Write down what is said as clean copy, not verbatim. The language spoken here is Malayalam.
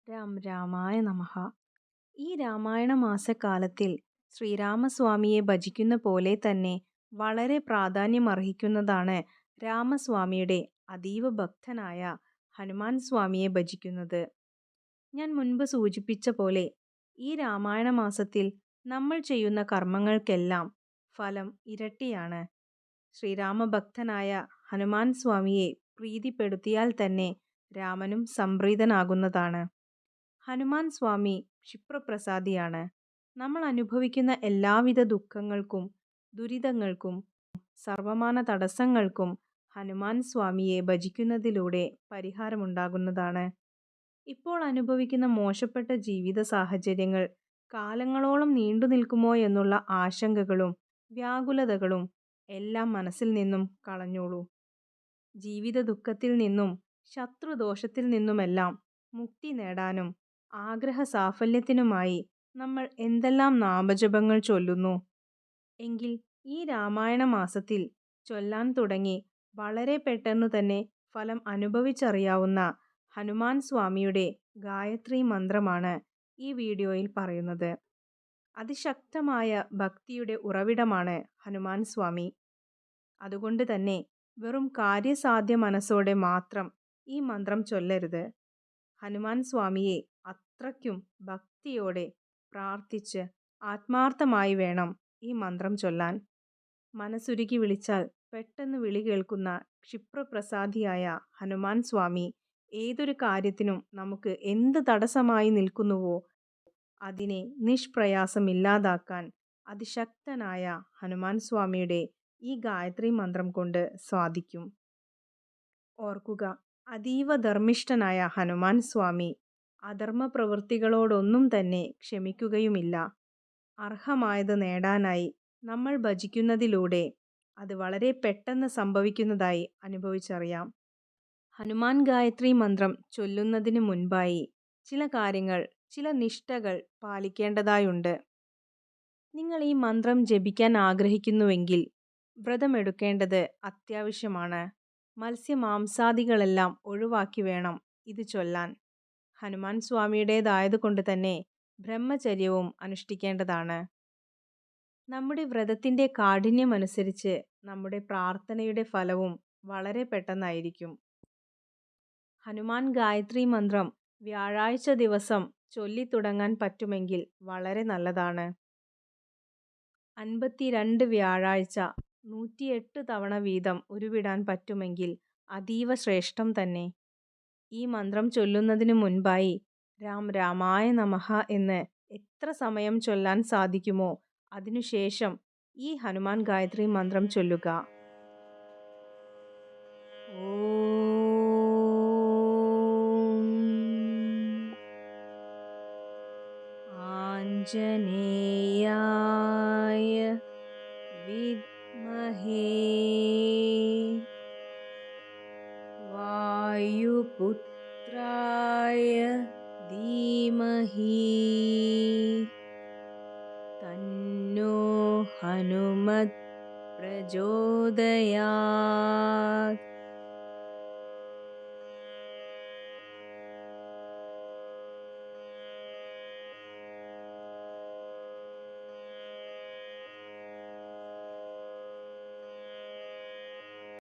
രാമായ നമഃ. ഈ രാമായണ മാസക്കാലത്തിൽ ശ്രീരാമസ്വാമിയെ ഭജിക്കുന്ന പോലെ തന്നെ വളരെ പ്രാധാന്യമർഹിക്കുന്നതാണ് രാമസ്വാമിയുടെ അതീവ ഭക്തനായ ഹനുമാൻ സ്വാമിയെ ഭജിക്കുന്നത്. ഞാൻ മുൻപ് സൂചിപ്പിച്ച പോലെ ഈ രാമായണ മാസത്തിൽ നമ്മൾ ചെയ്യുന്ന കർമ്മങ്ങൾക്കെല്ലാം ഫലം ഇരട്ടിയാണ്. ശ്രീരാമഭക്തനായ ഹനുമാൻ സ്വാമിയെ പ്രീതിപ്പെടുത്തിയാൽ തന്നെ രാമനും സംപ്രീതനാകുന്നതാണ്. ഹനുമാൻ സ്വാമി ക്ഷിപ്രപ്രസാദിയാണ്. നമ്മൾ അനുഭവിക്കുന്ന എല്ലാവിധ ദുഃഖങ്ങൾക്കും ദുരിതങ്ങൾക്കും സർവമാന തടസ്സങ്ങൾക്കും ഹനുമാൻ സ്വാമിയെ ഭജിക്കുന്നതിലൂടെ പരിഹാരമുണ്ടാകുന്നതാണ്. ഇപ്പോൾ അനുഭവിക്കുന്ന മോശപ്പെട്ട ജീവിത സാഹചര്യങ്ങൾ കാലങ്ങളോളം നീണ്ടു നിൽക്കുമോ എന്നുള്ള ആശങ്കകളും വ്യാകുലതകളും എല്ലാം മനസ്സിൽ നിന്നും കളഞ്ഞോളൂ. ജീവിത ദുഃഖത്തിൽ നിന്നും ശത്രുദോഷത്തിൽ നിന്നുമെല്ലാം മുക്തി നേടാനും ആഗ്രഹ സാഫല്യത്തിനുമായി നമ്മൾ എന്തെല്ലാം നാമജപങ്ങൾ ചൊല്ലുന്നു എങ്കിൽ ഈ രാമായണ മാസത്തിൽ ചൊല്ലാൻ തുടങ്ങി വളരെ പെട്ടെന്ന് തന്നെ ഫലം അനുഭവിച്ചറിയാവുന്ന ഹനുമാൻ സ്വാമിയുടെ ഗായത്രി മന്ത്രമാണ് ഈ വീഡിയോയിൽ പറയുന്നത്. അതിശക്തമായ ഭക്തിയുടെ ഉറവിടമാണ് ഹനുമാൻ സ്വാമി. അതുകൊണ്ട് തന്നെ വെറും കാര്യസാധ്യ മനസ്സോടെ മാത്രം ഈ മന്ത്രം ചൊല്ലരുത്. ഹനുമാൻ സ്വാമിയെ അത്രയ്ക്കും ഭക്തിയോടെ പ്രാർത്ഥിച്ച് ആത്മാർത്ഥമായി വേണം ഈ മന്ത്രം ചൊല്ലാൻ. മനസ്സുരുകി വിളിച്ചാൽ പെട്ടെന്ന് വിളി കേൾക്കുന്ന ക്ഷിപ്രപ്രസാദിയായ ഹനുമാൻ സ്വാമി ഏതൊരു കാര്യത്തിനും നമുക്ക് എന്ത് തടസ്സമായി നിൽക്കുന്നുവോ അതിനെ നിഷ്പ്രയാസം ഇല്ലാതാക്കാൻ അതിശക്തനായ ഹനുമാൻ സ്വാമിയുടെ ഈ ഗായത്രി മന്ത്രം കൊണ്ട് സാധിക്കും. ഓർക്കുക, അതീവ ധർമ്മിഷ്ഠനായ ഹനുമാൻ സ്വാമി അധർമ്മ പ്രവൃത്തികളോടൊന്നും തന്നെ ക്ഷമിക്കുകയുമില്ല. അർഹമായത് നേടാനായി നമ്മൾ ഭജിക്കുന്നതിലൂടെ അത് വളരെ പെട്ടെന്ന് സംഭവിക്കുന്നതായി അനുഭവിച്ചറിയാം. ഹനുമാൻ ഗായത്രി മന്ത്രം ചൊല്ലുന്നതിന് മുൻപായി ചില കാര്യങ്ങൾ, ചില നിഷ്ഠകൾ പാലിക്കേണ്ടതായുണ്ട്. നിങ്ങൾ ഈ മന്ത്രം ജപിക്കാൻ ആഗ്രഹിക്കുന്നുവെങ്കിൽ വ്രതമെടുക്കേണ്ടത് അത്യാവശ്യമാണ്. മത്സ്യമാംസാദികളെല്ലാം ഒഴിവാക്കി വേണം ഇത് ചൊല്ലാൻ. ഹനുമാൻ സ്വാമിയുടേതായതുകൊണ്ട് തന്നെ ബ്രഹ്മചര്യവും അനുഷ്ഠിക്കേണ്ടതാണ്. നമ്മുടെ വ്രതത്തിൻ്റെ കാഠിന്യമനുസരിച്ച് നമ്മുടെ പ്രാർത്ഥനയുടെ ഫലവും വളരെ പെട്ടെന്നായിരിക്കും. ഹനുമാൻ ഗായത്രി മന്ത്രം വ്യാഴാഴ്ച ദിവസം ചൊല്ലിത്തുടങ്ങാൻ പറ്റുമെങ്കിൽ വളരെ നല്ലതാണ്. 52 വ്യാഴാഴ്ച 108 തവണ വീതം ഉരുവിടാൻ പറ്റുമെങ്കിൽ അതീവ ശ്രേഷ്ഠം തന്നെ. ഈ മന്ത്രം ചൊല്ലുന്നതിന് മുൻപായി രാമായ നമഃ എന്ന് എത്ര സമയം ചൊല്ലാൻ സാധിക്കുമോ അതിനുശേഷം ഈ ഹനുമാൻ ഗായത്രി മന്ത്രം ചൊല്ലുക. ആഞ്ജനേയായ വിദ്മഹേ വായുപുത്രായ ധീമഹി തന്നോ ഹനുമത് പ്രചോദയാത്.